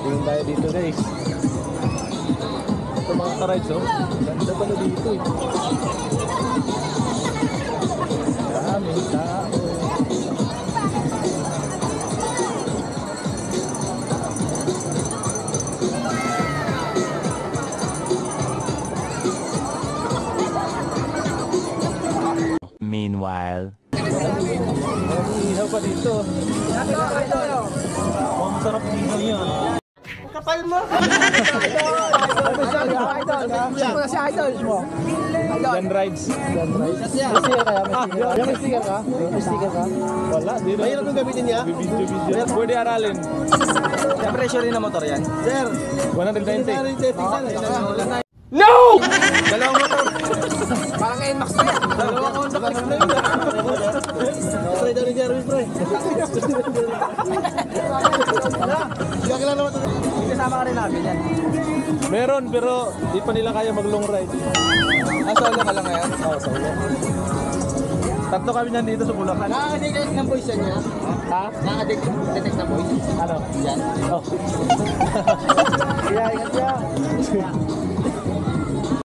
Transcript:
Tingin tayo dito guys. Ito mga ka-rides oh. Ganda pala dito eh. Daming tao. Meanwhile, Ihaw pa dito. Ang sarap dito yan. Kapal mo! Idol! Si Idol mo! Gun rides. Gun rides. May sticker kaya? May sticker ka? May sticker ka? Wala. Mahirap yung gamitin niya? Video. Pwede aralin. Yung presyo rin na motor yan. Sir! 190. No! Dalawang motor. Parang NMAX na yan. Dalawang Honda Click na yun. Try daw ni Jeremy, pre. Hindi kasama ka rin namin yan. Meron, pero di pa nila kaya mag-long ride. Solo ka lang ngayon? Oo, solo. Tatlo kami nandito sa Bulacan. Nakaka-detect ng voice yan niya? Ha? Nakaka-detect ng voice? Ano? Yan. Oh. Kaya, ingat siya.